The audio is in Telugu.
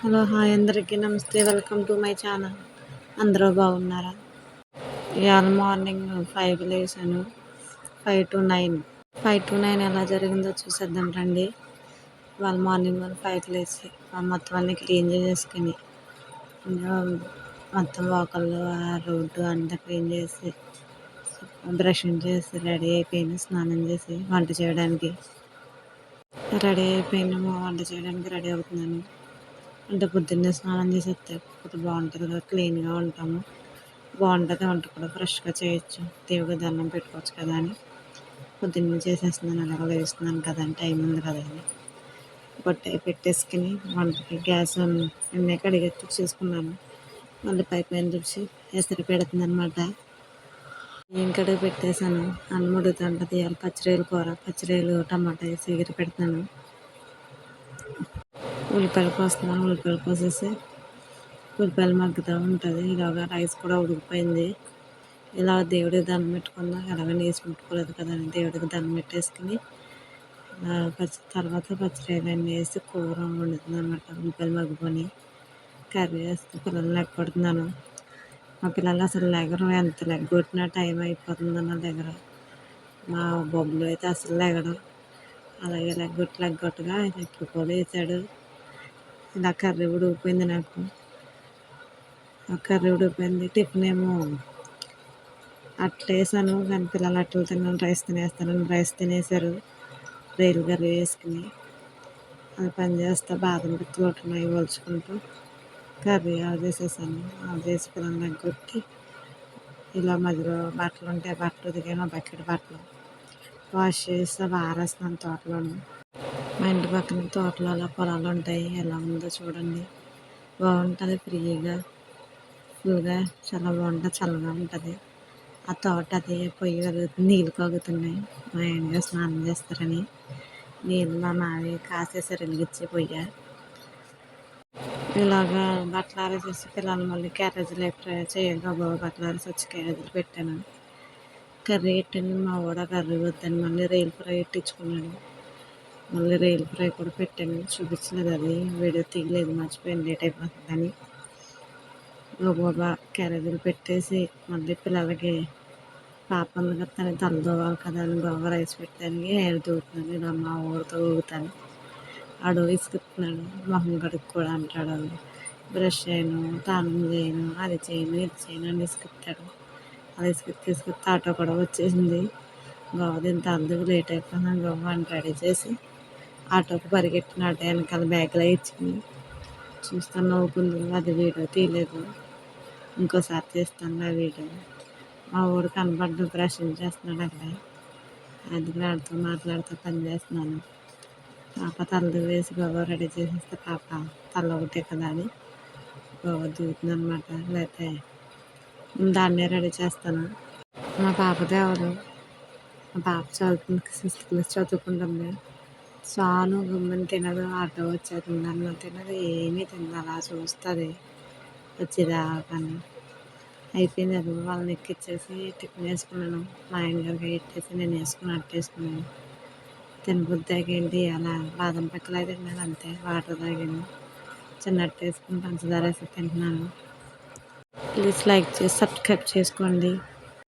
హలో హాయ్ అందరికీ నమస్తే. Welcome to my channel. అందరూ బాగున్నారా? ఇవాళ మార్నింగ్ 5 లేసాను. 5 to 9 ఎలా జరిగిందో చూసేద్దాం రండి. ఇవాళ మార్నింగ్ 5కి లేచి మొత్తం అన్నీ క్లీన్ చేసేసుకుని మొత్తం వాకల్లో రోడ్డు అంతా క్లీన్ చేసి బ్రషింగ్ చేసి రెడీ అయిపోయాను. స్నానం చేసి వంట చేయడానికి రెడీ అవుతున్నాను. అంటే పొద్దున్నే స్నానం చేసి వస్తే బాగుంటుంది కదా, క్లీన్గా ఉంటాము, బాగుంటుంది, వంట కూడా ఫ్రెష్గా చేయొచ్చు, దేవుడికి దండం పెట్టుకోవచ్చు కదా అని పొద్దున్నే చేసేస్తున్నాను. అలాగ వేస్తున్నాను కదా అని టైం ఉంది కదా అని పొట్ట పెట్టేసుకుని వంటకి గ్యాస్ అన్నీ కడిగెత్తి చేసుకున్నాను. మళ్ళీ పైన తుడిచి ఎసరు పెడుతుంది అనమాట. ఏం కడిగి పెట్టేశాను. అన్నం ఉడుకుతుంటుంది. ఇవాళ పచ్చిరొయ్యల కూర, పచ్చిరొయ్యలు టమాటా వేసి ఎగిరి పెడుతున్నాను. ఉల్లిపాయలు కోసేసి ఉల్లిపాయలు మగ్గుతూ ఉంటుంది. ఇలాగా రైస్ కూడా ఉడికిపోయింది. ఇలా దేవుడికి దండం పెట్టుకుందాం, ఎలాగ నీసు ముట్టుకోలేదు కదా అని దేవుడికి దండం పెట్టేసుకుని తర్వాత పచ్చిరొయ్యలు అన్నీ వేసి కూర వండుతుంది అనమాట. ఉల్లిపాయలు మగ్గిపోయి కర్రీ వేస్తే పిల్లలు లెగ్గొడుతున్నాను. మా పిల్లలు అసలు లెగరు, ఎంత లెగ్గొట్టినా టైం అయిపోతుందన్న దగ్గర. మా బొబ్బులు అయితే అసలు లెగడు. అలాగే లెగ్గొట్టుగా ఎక్కువ వేసాడు. ఇలా కర్రీ ఉడికిపోయింది. నాకు ఆ కర్రీ ఉడికిపోయింది. టిఫిన్ ఏమో అట్లా వేసాను, కానీ పిల్లలు అట్లు తిన్నాను, రైస్ తినేసారు. రైలు కర్రీ వేసుకుని అది పని చేస్తా బాదం పిత్తులు ఉంటున్నాయి వలుచుకుంటూ కర్రీ ఆఫ్ చేసేసాను. ఆఫ్ చేసి పిల్లలు లెగ్గొట్టి ఇలా మధ్యలో బట్టలు ఉంటే బట్టలు ఉతికాను. బకెట్ బట్టలు వాష్ చేసి అవి ఆరేస్తున్నాను తోటలోను. మా ఇంటి పక్కన తోటలో అలా పొలాలు ఉంటాయి. ఎలా ఉందో చూడండి. బాగుంటుంది, ఫ్రీగా ఫుల్గా చాలా బాగుంటుంది, చల్లగా ఉంటుంది. ఆ తోట అది పొయ్యి వెలుగుతుంది, నీళ్ళు కాగుతున్నాయి. మా ఆయన స్నానం చేస్తారని నీళ్ళు మా మావి కాసేసారు వెలిగించి పొయ్య. ఇలాగా బట్టలు ఆరేసేసి పిల్లలు మళ్ళీ క్యారేజీలు చేయాలి బాబా. బట్టలు ఆరేసి వచ్చి క్యారేజీలు పెట్టాను. కర్రీ పెట్టాను. మా వాడ కర్రీ వద్దని మళ్ళీ రైలు ఫ్రై పెట్టించుకున్నాడు. మళ్ళీ రైలు ఫ్రై కూడా పెట్టాను. చూపించలేదు, అది వీడియో తీయలేదు, మర్చిపోయింది, లేట్ అయిపోతుందని. బాబా క్యారేజీలు పెట్టేసి మళ్ళీ పిల్లలకి పాప ఉంది కదా, తను తలదోవాలి కదా అని బాగా రైస్ పెట్టడానికి ఏడు దూకుతున్నాను. ఇలా మా ఊరితో ఊగుతాను. ఆడు ఇసుకుతున్నాడు. మొహం కడుక్కోడు అంటాడు. బ్రష్ చేయను, తానం చేయను, అది చేయను, ఇది చేయను అని ఇసుకుతాడు. అది తీసుకొస్తే ఆటో కూడా వచ్చేసింది. బాబు ఇంత అందుకు లేట్ అయిపోయిందని బాబు వంట రెడీ చేసి ఆటోకి పరిగెట్టిన. ఆటో వెనకాల బ్యాగ్లో ఇచ్చింది. చూస్తాను, నవ్వుకుంది. అది వీడియో తీయలేదు, ఇంకోసారి తీస్తాను ఆ వీడియో. మా ఊరు కనబడ్డ బ్రషింగ్ చేస్తున్నాడు అక్కడ. అది వాడితో మాట్లాడుతూ పని చేస్తున్నాను. పాప తలది వేసి బాబా రెడీ చేసేస్తే పాప తల ఒకటే కదా అని బాబా దూకుతుంది అనమాట. లేకపోతే దాన్నే రెడీ చేస్తాను. మా పాపదే ఎవరు, మా పాప చదువుతుంది, 6th క్లాస్ చదువుకుంటుంది. చాను గమ్మని తినదు. ఆటో వచ్చేస్తుంది అన్న తినదు, ఏమీ తినదు, అలా చూస్తుంది వచ్చేదాకాని. అయిపోయింది. అది వాళ్ళని ఎక్కిచ్చేసి టిఫిన్ వేసుకున్నాను. మా ఆయన గారికి ఎట్టేసి నేను అట్టేసుకున్నాను. తినబుద్దాక ఏంటి అలా బాదం పిక్కలు అయితే తిన్నాను, అంతే. వాటర్ తాగాను, చిన్న అట్టు వేసుకుని పంచదార వేసి తింటున్నాను. ప్లీజ్ లైక్ చేసి సబ్స్క్రైబ్ చేసుకోండి.